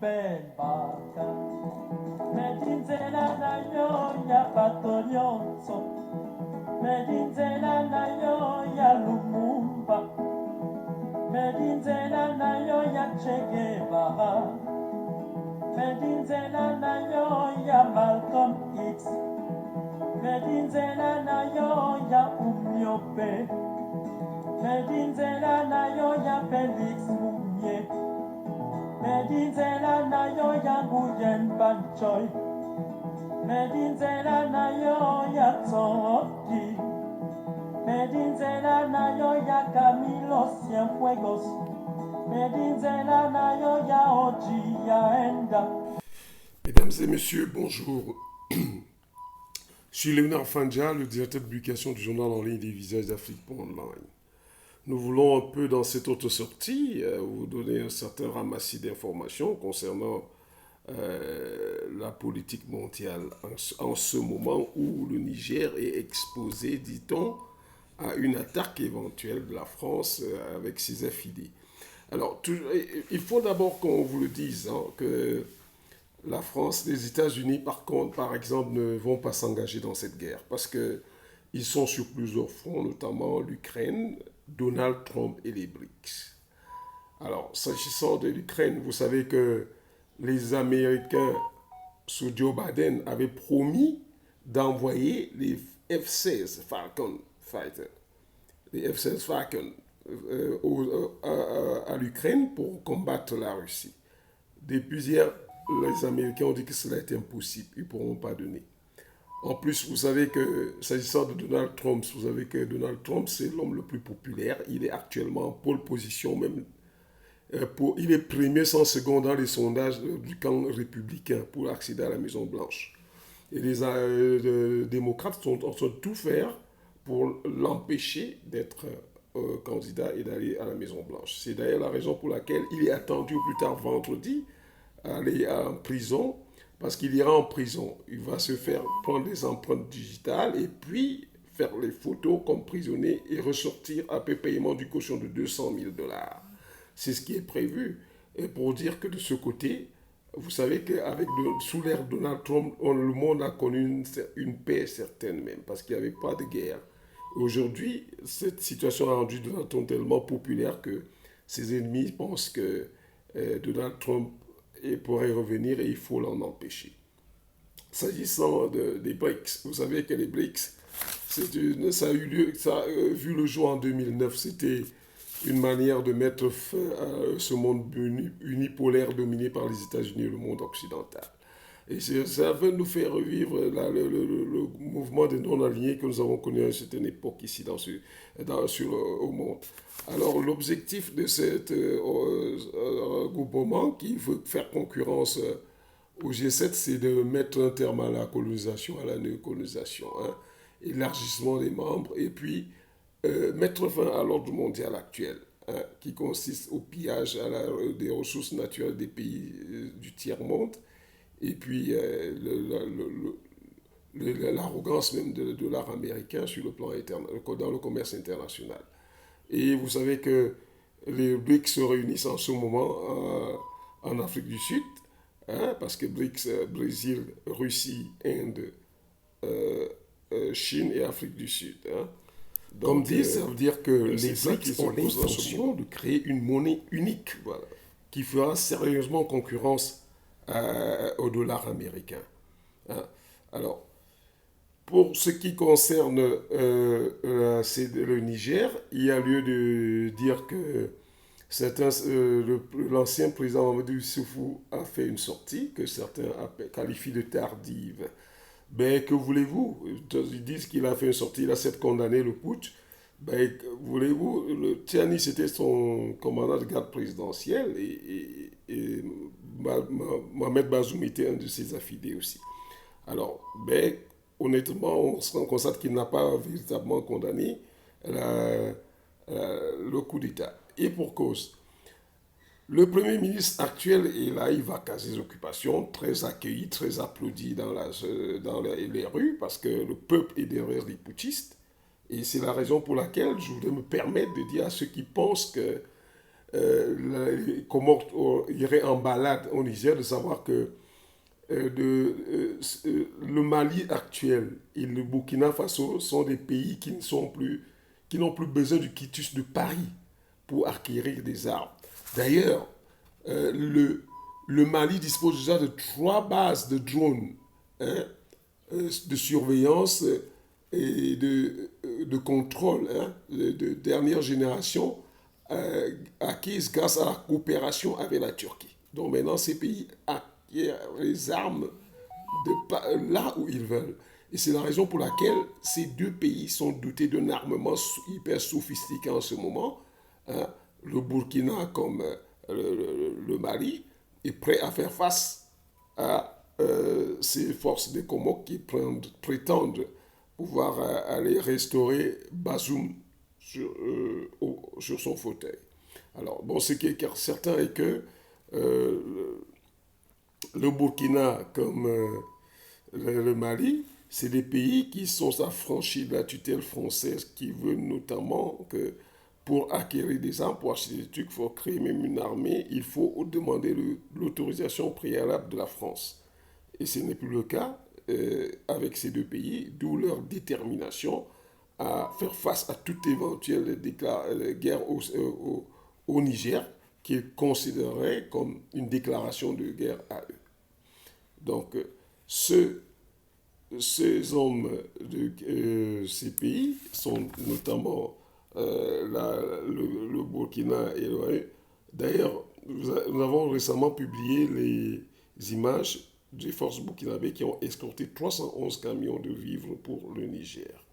ben baka medinzela nayo ya bato nyonso medinzela nayo ya Lumumba medinzela nayo ya Che Guevara medinzela nayo ya Malcolm X medinzela nayo ya Umyope medinzela nayo ya Felix Mumye medinzela nayo ya Nguyen Van Choi medinzela nayo ya Tsoki medinzela nayo ya Camilo Cienfuegos medinzela nayo ya Oji Yaenda. Mesdames et messieurs, bonjour. Je suis Léonard Fandja, le directeur de publication du journal en ligne des Visages d'Afrique.online. Nous voulons un peu dans cette autre sortie vous donner un certain ramassis d'informations concernant la politique mondiale en ce moment où le Niger est exposé, dit-on, à une attaque éventuelle de la France avec ses affidés. Alors, il faut d'abord qu'on vous le dise, que la France, les États-Unis, par contre, par exemple, ne vont pas s'engager dans cette guerre parce qu'ils sont sur plusieurs fronts, notamment l'Ukraine, Donald Trump et les BRICS. Alors, s'agissant de l'Ukraine, vous savez que les Américains, sous Joe Biden, avaient promis d'envoyer les F-16 Falcon Fighter, les F-16 Falcon à l'Ukraine pour combattre la Russie. Depuis hier, les Américains ont dit que cela est impossible, ils ne pourront pas donner. En plus, vous savez que, s'agissant de Donald Trump, vous savez que Donald Trump, c'est l'homme le plus populaire. Il est actuellement en pole position, même il est premier sans second dans les sondages du camp républicain pour accéder à la Maison-Blanche. Et les démocrates sont en train de tout faire pour l'empêcher d'être candidat et d'aller à la Maison-Blanche. C'est d'ailleurs la raison pour laquelle il est attendu plus tard vendredi à aller en prison, parce qu'il ira en prison. Il va se faire prendre des empreintes digitales et puis faire les photos comme prisonnier et ressortir après paiement du caution de $200,000. C'est ce qui est prévu. Et pour dire que de ce côté, vous savez sous l'ère Donald Trump, le monde a connu une paix certaine même, parce qu'il n'y avait pas de guerre. Aujourd'hui, cette situation a rendu Donald Trump tellement populaire que ses ennemis pensent que Donald Trump pourrait revenir et il faut l'en empêcher. S'agissant des BRICS, vous savez que les BRICS, ça a vu le jour en 2009. C'était une manière de mettre fin à ce monde unipolaire dominé par les États-Unis et le monde occidental. Et ça va nous faire revivre le mouvement des non-alignés que nous avons connu à une certaine époque ici au monde. Alors l'objectif de cet regroupement qui veut faire concurrence au G7, c'est de mettre un terme à la colonisation, à la néocolonisation, élargissement des membres, et puis mettre fin à l'ordre mondial actuel, qui consiste au pillage des ressources naturelles des pays du tiers-monde, et puis l'arrogance même de l'art américain sur le plan dans le commerce international. Et vous savez que les BRICS se réunissent en ce moment en Afrique du Sud, parce que BRICS, Brésil, Russie, Inde, Chine et Afrique du Sud. Donc, comme dit, ça veut dire que les BRICS ont l'intention de créer une monnaie unique, voilà, qui fera sérieusement concurrence au dollar américain. Alors, pour ce qui concerne le Niger, il y a lieu de dire que l'ancien président Mamadou Issoufou a fait une sortie que certains qualifient de tardive. Ben, que voulez-vous? Ils disent qu'il a fait une sortie, il a certes condamné le putsch. Ben, voulez-vous? Tiani, c'était son commandant de garde présidentiel et Mohamed Bazoum était un de ses affidés aussi. Alors, ben, honnêtement, on constate qu'il n'a pas véritablement condamné le coup d'État. Et pour cause. Le Premier ministre actuel est là, il va casser les occupations, très accueilli, très applaudi dans les rues, parce que le peuple est derrière les putschistes. Et c'est la raison pour laquelle je voudrais me permettre de dire à ceux qui pensent que les Comores iraient en balade au Niger, de savoir que le Mali actuel et le Burkina Faso sont des pays qui n'ont plus besoin du quitus de Paris pour acquérir des armes. D'ailleurs, le Mali dispose déjà de 3 bases de drones, hein, de surveillance et de contrôle, hein, de dernière génération, acquises grâce à la coopération avec la Turquie. Donc maintenant, ces pays acquièrent les armes là où ils veulent. Et c'est la raison pour laquelle ces 2 pays sont dotés d'un armement hyper sophistiqué en ce moment, hein. Le Burkina comme le Mali est prêt à faire face à ces forces des Comores qui prétendent pouvoir aller restaurer Bazoum sur son fauteuil. Alors, bon, ce qui est certain est que euh, le Burkina comme le Mali, c'est des pays qui sont affranchis de la tutelle française, qui veut notamment que pour acquérir des armes, pour acheter des trucs, il faut créer même une armée, il faut demander l'autorisation préalable de la France. Et ce n'est plus le cas avec ces 2 pays, d'où leur détermination à faire face à toute éventuelle guerre au Niger, qu'ils considéreraient comme une déclaration de guerre à eux. Donc, ces hommes de ces pays sont notamment le Burkina et le Mali. D'ailleurs, nous avons récemment publié les images des forces burkinabées qui ont escorté 311 camions de vivres pour le Niger.